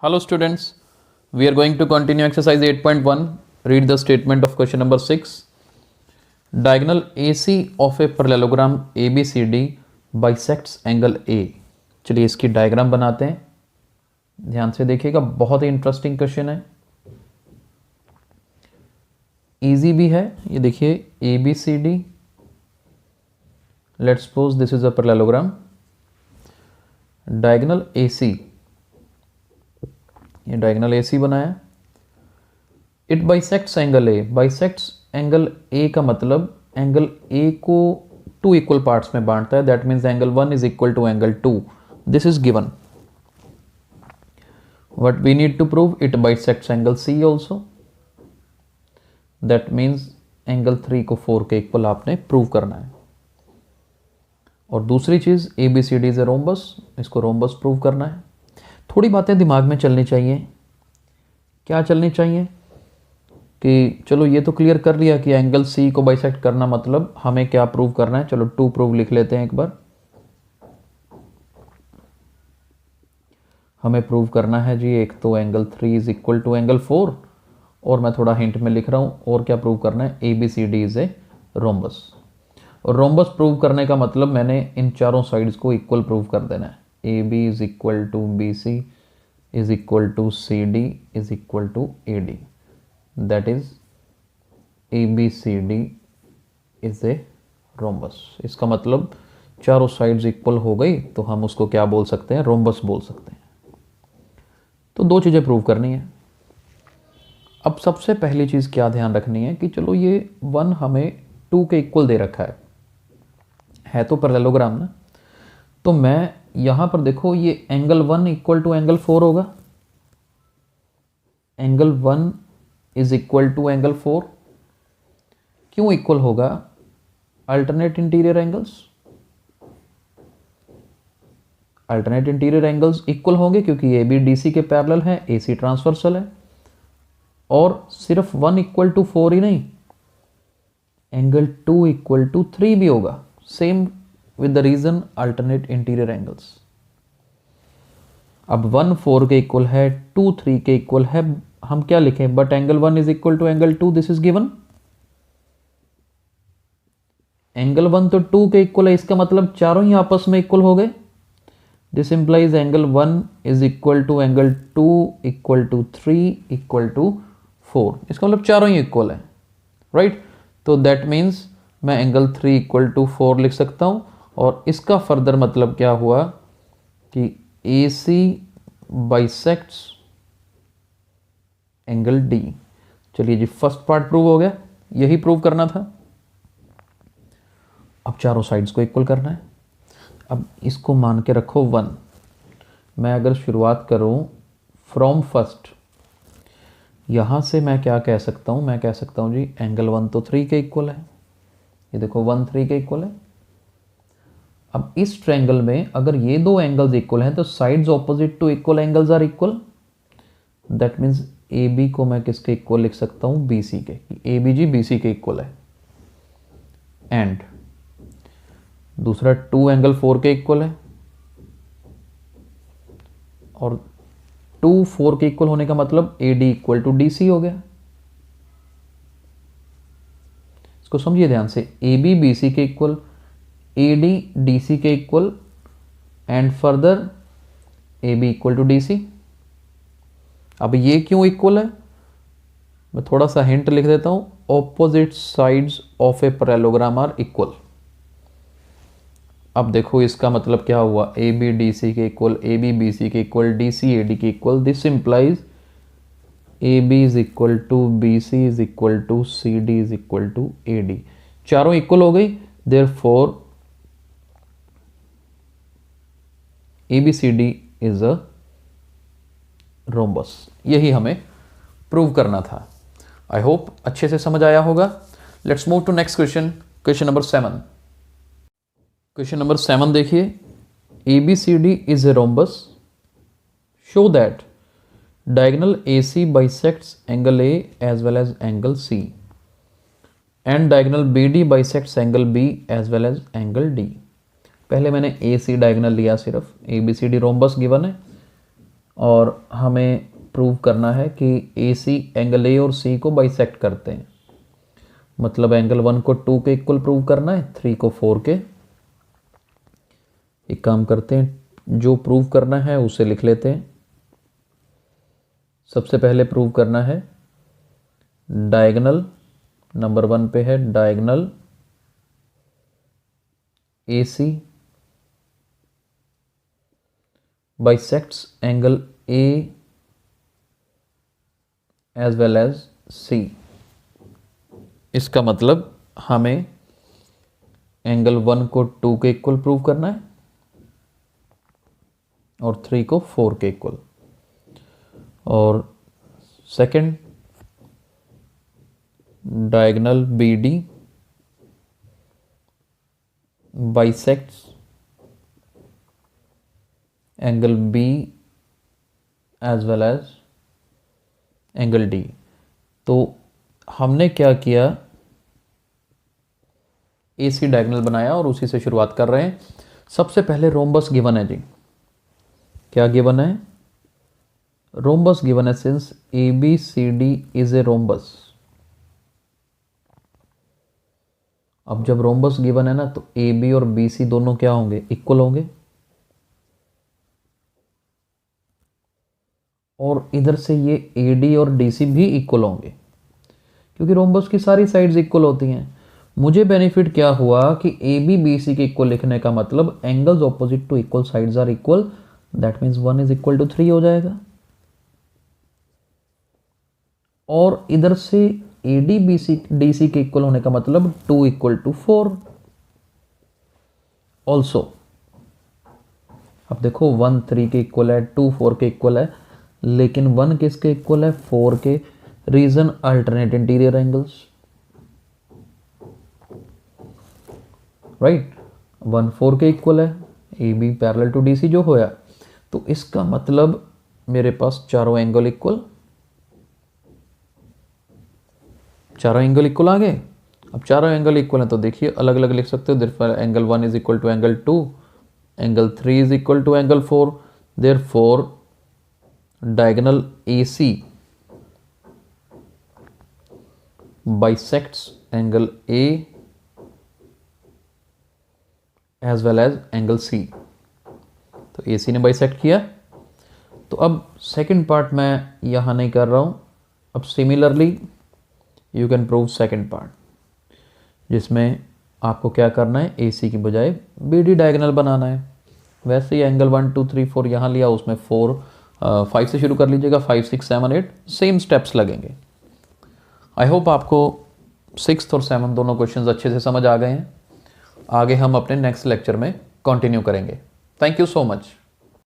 Hello students, we are going to continue exercise 8.1. Read the statement of question number 6. Diagonal AC of a parallelogram ABCD bisects angle A. चलिए इसकी diagram बनाते हैं, ध्यान से देखिएगा, बहुत ही इंटरेस्टिंग क्वेश्चन है, इजी भी है। ये देखिए ABCD, let's suppose this is a parallelogram, diagonal AC, ये डायगोनल AC बनाया, it bisects angle A। Bisects angle A का मतलब एंगल A को टू इक्वल पार्ट्स में बांटता है, that means angle 1 is equal to angle 2। This is given. What we need to prove, it bisects angle C also, that means angle 3 को 4 के equal आपने prove करना है। और दूसरी चीज ABCD इज ए रोम्बस, इसको रोम्बस प्रूव करना है। थोड़ी बातें दिमाग में चलनी चाहिए। क्या चलनी चाहिए कि चलो ये तो क्लियर कर लिया कि एंगल C को बाइसेक्ट करना मतलब हमें क्या प्रूव करना है। चलो टू प्रूव लिख लेते हैं एक बार। हमें प्रूव करना है जी, एक तो angle 3 is equal to angle 4, और मैं थोड़ा हिंट में लिख रहा हूँ, और क्या प्रूव करना है, ABCD इज ए रोम्बस। और रोम्बस प्रूव करने का मतलब मैंने इन चारों साइड्स को इक्वल प्रूव कर देना है। AB is equal to BC is equal to CD is equal to AD, that is ABCD is a rhombus. इसका मतलब चारों साइड्स इक्वल हो गई तो हम उसको क्या बोल सकते हैं, रोम्बस बोल सकते हैं। तो दो चीज़ें प्रूव करनी है। अब सबसे पहली चीज़ क्या ध्यान रखनी है कि चलो ये 1 हमें 2 के इक्वल दे रखा है तो पैरेललोग्राम ना, तो मैं यहां पर देखो ये एंगल 1 इक्वल टू एंगल 4 होगा। Angle 1 is equal to angle 4 क्यों इक्वल होगा, alternate interior angles. Alternate interior angles equal होंगे क्योंकि AB DC के पैरेलल है, AC ट्रांसवर्सल है। और सिर्फ 1 इक्वल टू 4 ही नहीं, एंगल 2 इक्वल टू 3 भी होगा, same with the reason alternate interior angles। अब 1 4 के इक्वल है, 2 3 के इक्वल है, हम क्या लिखें, but angle 1 is equal to angle 2, this is given. Angle 1 तो 2 के इक्वल है, इसका मतलब चारों ही आपस में इक्वल हो गए। This implies angle 1 is equal to angle 2 equal to 3 equal to 4, इसका मतलब चारों ही इक्वल है, राइट। तो दैट मीन्स मैं एंगल 3 इक्वल टू 4 लिख सकता हूं। और इसका फर्दर मतलब क्या हुआ कि AC बाइसेक्ट्स एंगल D। चलिए जी, फर्स्ट पार्ट प्रूव हो गया, यही प्रूव करना था। अब चारों साइड्स को इक्वल करना है। अब इसको मान के रखो 1। मैं अगर शुरुआत करूं फ्रॉम फर्स्ट, यहां से मैं क्या कह सकता हूं, मैं कह सकता हूं जी एंगल 1 तो 3 के इक्वल है, ये देखो 1 3 के इक्वल है। अब इस ट्रायंगल में अगर ये दो एंगल्स इक्वल हैं तो sides opposite to equal angles are equal, that means AB को मैं किसके इक्वल लिख सकता हूं, BC के। ABG BC के इक्वल है। एंड दूसरा 2 एंगल 4 के इक्वल है, और 2 4 के इक्वल होने का मतलब AD इक्वल टू DC हो गया। इसको समझिए ध्यान से, AB BC के इक्वल, AD DC के equal, and further AB equal to DC। अब ये क्यों इक्वल है, मैं थोड़ा सा हिंट लिख देता हूं, opposite sides of a parallelogram are equal. अब देखो इसका मतलब क्या हुआ, AB DC के इक्वल, AB BC के इक्वल, DC AD के equal. This implies AB is equal to BC is equal to CD is equal to AD। चारों इक्वल हो गई, therefore ABCD is a rhombus. यही हमें प्रूव करना था। आई होप अच्छे से समझ आया होगा। Let's move to next question, question number 7। Question number 7 देखिए, ABCD is a rhombus, show that diagonal AC bisects angle A as well as angle C, and diagonal BD bisects angle B as well as angle D। पहले मैंने AC diagonal लिया, सिर्फ ABCD rhombus given है, और हमें prove करना है कि ए सी एंगल ए और सी को बाइसेक्ट करते हैं। मतलब एंगल 1 को 2 के इक्वल प्रूव करना है, 3 को 4 के। एक काम करते हैं, जो प्रूव करना है उसे लिख लेते हैं। सबसे पहले प्रूव करना है डायगोनल, नंबर 1 पे है diagonal A C bisects angle A as well as C. इसका मतलब हमें एंगल 1 को 2 के इक्वल प्रूव करना है और 3 को 4 के इक्वल। और second, diagonal B D bisects angle B as well as angle D. तो हमने क्या किया, ए सी डायगोनल बनाया और उसी से शुरुआत कर रहे हैं। सबसे पहले रोम्बस गिवन है जी। क्या गिवन है? रोम्बस गिवन है since A B C D is a rhombus. अब जब रोम्बस गिवन है ना, तो ए बी और बी सी दोनों क्या होंगे? इक्वल होंगे। और इधर से ये ए डी और डी सी भी इक्वल होंगे, क्योंकि रोम्बस की सारी साइड्स इक्वल होती हैं। मुझे बेनिफिट क्या हुआ कि ए बी बी सी के इक्वल लिखने का मतलब angles opposite to equal sides are equal, that means 1 is equal to 3 हो जाएगा। और इधर से A D B C D C के इक्वल होने का मतलब 2 इक्वल टू 4 ऑल्सो। अब देखो 1 3 के इक्वल है, 2 4 के इक्वल है, लेकिन 1 किसके इक्वल है? 4 के। Reason alternate interior angles, right. 1 4 के इक्वल है, A B parallel to D C जो होया। तो इसका मतलब मेरे पास चारों एंगल इक्वल, चारों एंगल इक्वल आ गए। अब चारों एंगल इक्वल हैं तो देखिए अलग अलग लिख सकते हो। Therefore angle 1 is equal to angle 2, angle 3 is equal to angle 4। Therefore diagonal AC bisects angle A as well as angle C। तो AC ने बाइसेक्ट किया। तो अब सेकंड पार्ट मैं यहां नहीं कर रहा हूं। अब similarly you can prove second part, जिसमें आपको क्या करना है, AC की बजाय BD डायगोनल बनाना है। वैसे ही एंगल 1 2 3 4 यहाँ लिया, उसमें 5 से शुरू कर लीजिएगा। 5 6 7 8 सेम स्टेप्स लगेंगे। आई होप आपको 6th और 7th दोनों क्वेश्चंस अच्छे से समझ आ गए हैं। आगे हम अपने नेक्स्ट लेक्चर में कंटिन्यू करेंगे। Thank you so much.